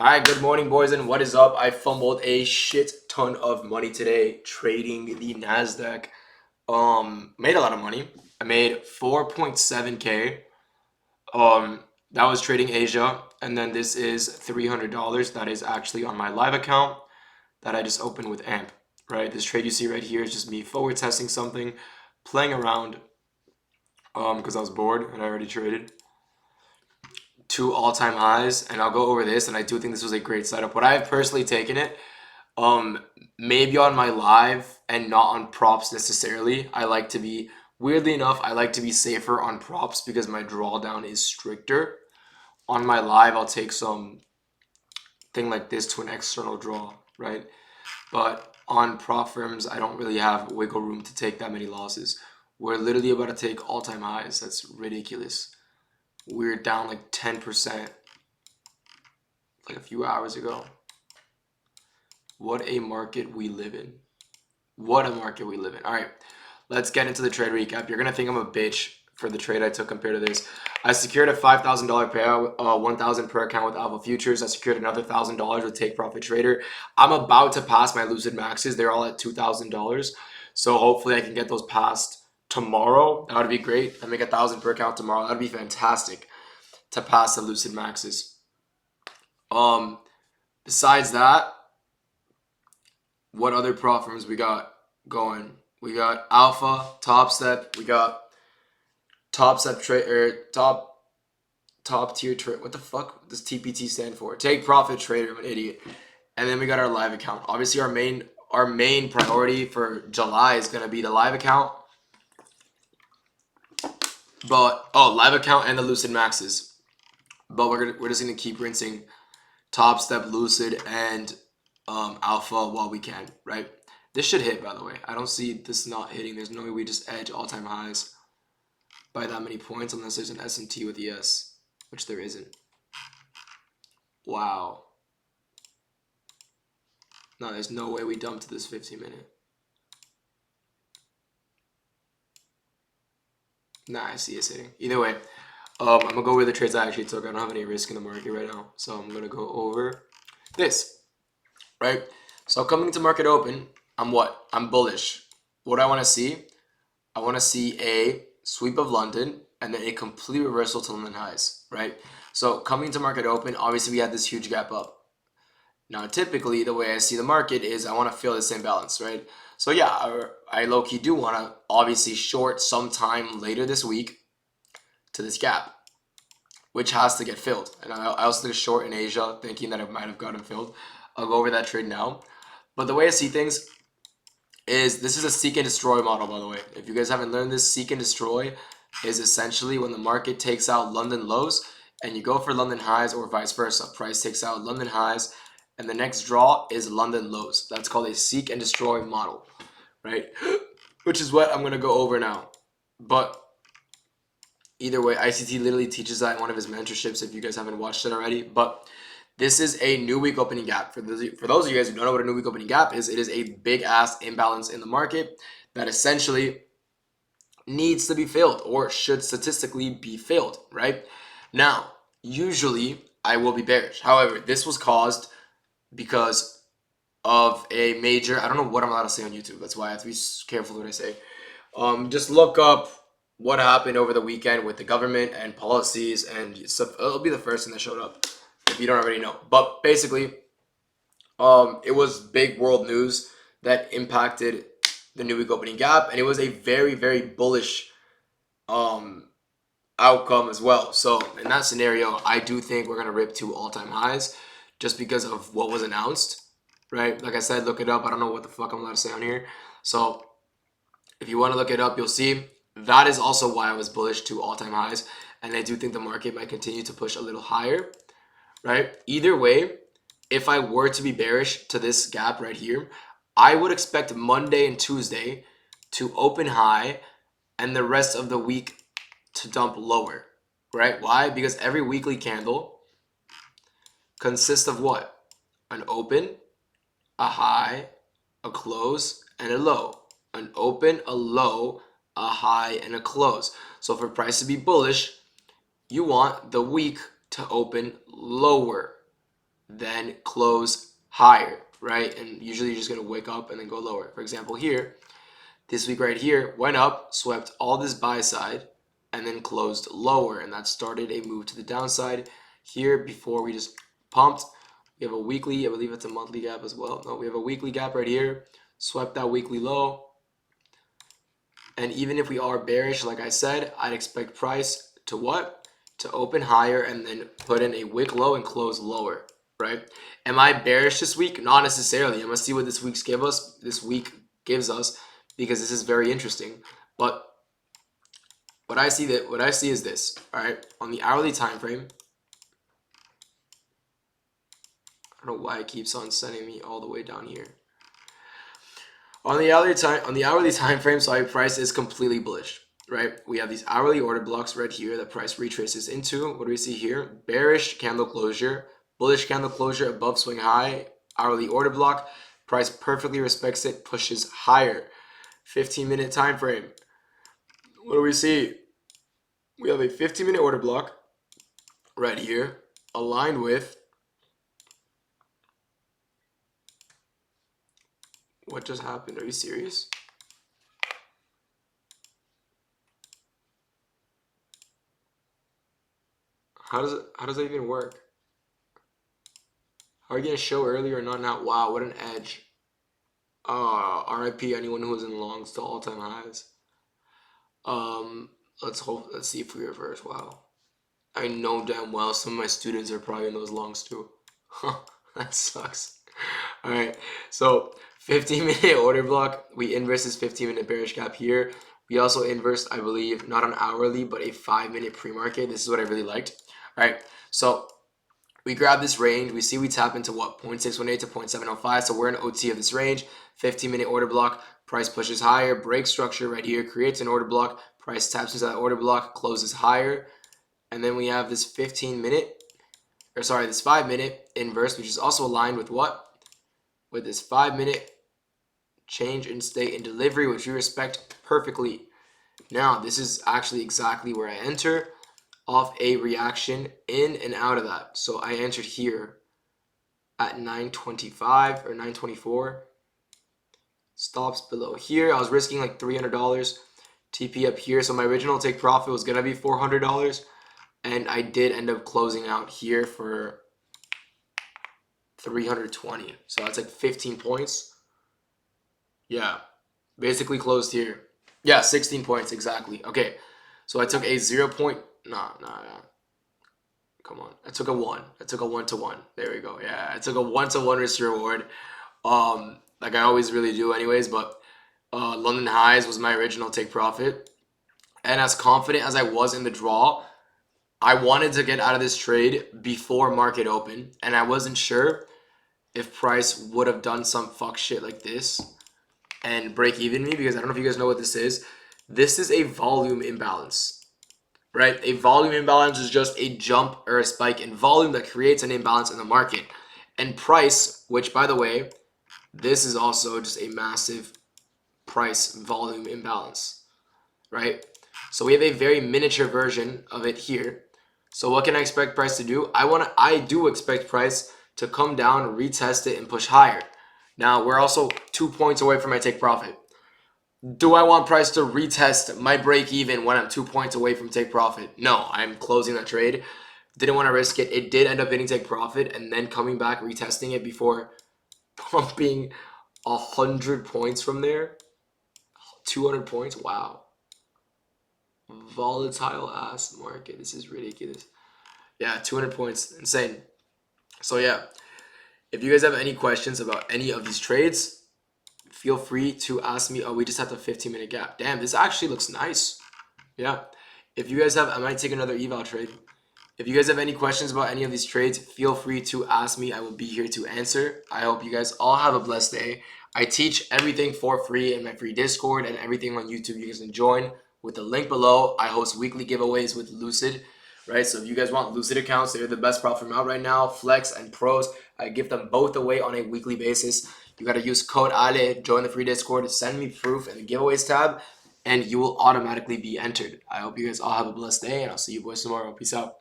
All right, good morning, boys, and what is up? I fumbled a shit ton of money today trading the Nasdaq. Made a lot of money. I made 4.7K. That was trading Asia, and then this is $300. That is actually on my live account that I just opened with AMP. Right, this trade you see right here is just me forward testing something, playing around. Because I was bored and I already traded. Two all-time highs, and I'll go over this, and I do think this was a great setup. What I have personally taken it, maybe on my live and not on props necessarily. I like to be, weirdly enough, I like to be safer on props because my drawdown is stricter. On my live, I'll take some thing like this to an external draw, right? But on prop firms, I don't really have wiggle room to take that many losses. We're literally about to take all-time highs. That's ridiculous. We're down like 10% like a few hours ago. What a market we live in. What a market we live in. All right, let's get into the trade recap. You're going to think I'm a bitch for the trade I took compared to this. I secured a $5,000 payout, $1,000 per account with Alpha Futures. I secured another $1,000 with Take Profit Trader. I'm about to pass my Lucid Maxes. They're all at $2,000. So hopefully I can get those passed tomorrow. That would be great. I make $1,000 per account tomorrow. That would be fantastic to pass the Lucid Maxes. Besides that, what other prop firms we got going? We got Alpha, Top Step, we got Top Step trade or top tier trade. What the fuck does TPT stand for? Take Profit Trader. I'm an idiot. And then we got our live account. Obviously, our main priority for July is gonna be the live account. But live account and the Lucid Maxes. But we're just gonna keep rinsing Top Step, Lucid, and Alpha while we can, right? This should hit, by the way. I don't see this not hitting. There's no way we just edge all-time highs by that many points unless there's an SMT with ES, which there isn't. Wow. No, there's no way we dump to this 15-minute. Nah, I see it's hitting. Either way, I'm going to go over the trades I actually took. I don't have any risk in the market right now, so I'm going to go over this, right? So coming to market open, I'm what? I'm bullish. What I want to see? I want to see a sweep of London and then a complete reversal to London highs, right? So coming to market open, obviously we had this huge gap up. Now, typically, the way I see the market is I want to fill the same balance, right? So yeah, I low-key do want to obviously short sometime later this week to this gap, which has to get filled. And I also did a short in Asia thinking that it might have gotten filled. I'll go over that trade now. But the way I see things is this is a seek and destroy model, by the way. If you guys haven't learned this, seek and destroy is essentially when the market takes out London lows and you go for London highs or vice versa. Price takes out London highs and the next draw is London lows. That's called a seek and destroy model, right? Which is what I'm going to go over now. But either way, ICT literally teaches that in one of his mentorships if you guys haven't watched it already. But this is a new week opening gap. For those of you guys who don't know what a new week opening gap is, it is a big ass imbalance in the market that essentially needs to be filled or should statistically be filled, right? Now, usually I will be bearish. However, this was caused because of a major, I don't know what I'm allowed to say on YouTube. That's why I have to be careful what I say. Just look up what happened over the weekend with the government and policies, and it'll be the first thing that showed up if you don't already know. But basically, it was big world news that impacted the new week opening gap, and it was a very, very bullish outcome as well. So in that scenario, I do think we're gonna rip to all-time highs just because of what was announced, right? Like I said, look it up. I don't know what the fuck I'm allowed to say on here. So if you want to look it up, you'll see that is also why I was bullish to all-time highs. And I do think the market might continue to push a little higher, right? Either way, if I were to be bearish to this gap right here, I would expect Monday and Tuesday to open high and the rest of the week to dump lower, right? Why? Because every weekly candle consists of what? An open, a high, a close, and a low. An open, a low, a high, and a close. So for price to be bullish, you want the week to open lower, then close higher, right? And usually you're just going to wake up and then go lower. For example, here, this week right here, went up, swept all this buy side, and then closed lower. And that started a move to the downside here before we just pumped. We have a weekly, I believe it's a monthly gap as well. No, we have a weekly gap right here, swept that weekly low. And even if we are bearish, like I said, I'd expect price to what? To open higher and then put in a wick low and close lower, right? Am I bearish this week? Not necessarily. I'm gonna see what this week gives us because this is very interesting. But what I see is this, all right? On the hourly time frame, I don't know why it keeps on sending me all the way down here. On the hourly time frame, so price is completely bullish, right? We have these hourly order blocks right here that price retraces into. What do we see here? Bearish candle closure, bullish candle closure above swing high, hourly order block. Price perfectly respects it, pushes higher. 15-minute time frame. What do we see? We have a 15-minute order block right here, aligned with what just happened? Are you serious? How does that even work? How are you gonna show earlier or not now? Wow, what an edge. RIP anyone who was in longs to all-time highs. Let's see if we reverse. Wow. I know damn well some of my students are probably in those longs too. That sucks. All right, so 15-minute order block. We inverse this 15-minute bearish gap here. We also inversed, I believe, not an hourly, but a 5-minute pre-market. This is what I really liked. All right, so we grab this range. We see we tap into what? 0.618 to 0.705. So we're in OT of this range. 15-minute order block. Price pushes higher. Break structure right here. Creates an order block. Price taps into that order block. Closes higher. And then we have this 15-minute, this 5-minute inverse, which is also aligned with what? With this 5-minute change in state and delivery, which we respect perfectly. Now, this is actually exactly where I enter off a reaction in and out of that. So I entered here at 925 or 924. Stops below here. I was risking like $300. TP up here. So my original take profit was going to be $400. And I did end up closing out here for 320. So that's like 15 points. Yeah. Basically closed here. Yeah, 16 points exactly. Okay. So I took a 0. Nah. Come on. I took a 1. I took a 1-to-1. There we go. Yeah, I took a 1-to-1 risk reward. Like I always really do anyways, but London highs was my original take profit. And as confident as I was in the draw, I wanted to get out of this trade before market open, and I wasn't sure if price would have done some fuck shit like this and break even me, because I don't know if you guys know what this is. This is a volume imbalance, right? A volume imbalance is just a jump or a spike in volume that creates an imbalance in the market. And price, which by the way, this is also just a massive price volume imbalance, right? So we have a very miniature version of it here. So what can I expect price to do? I do expect price to come down, retest it, and push higher. Now, we're also 2 points away from my take profit. Do I want price to retest my break even when I'm 2 points away from take profit? No, I'm closing that trade. Didn't want to risk it. It did end up hitting take profit and then coming back, retesting it before pumping 100 points from there. 200 points. Wow. Volatile ass market. This is ridiculous. Yeah, 200 points. Insane. So yeah, if you guys have any questions about any of these trades, feel free to ask me. Oh, we just had the 15-minute gap. Damn, this actually looks nice. Yeah. If you guys have, I might take another eval trade. If you guys have any questions about any of these trades, feel free to ask me. I will be here to answer. I hope you guys all have a blessed day. I teach everything for free in my free Discord and everything on YouTube. You guys can join with the link below. I host weekly giveaways with Lucid, right? So if you guys want Lucid accounts, they're the best platform out right now. Flex and Pros, I give them both away on a weekly basis. You got to use code ALE, join the free Discord, send me proof in the giveaways tab, and you will automatically be entered. I hope you guys all have a blessed day, and I'll see you boys tomorrow. Peace out.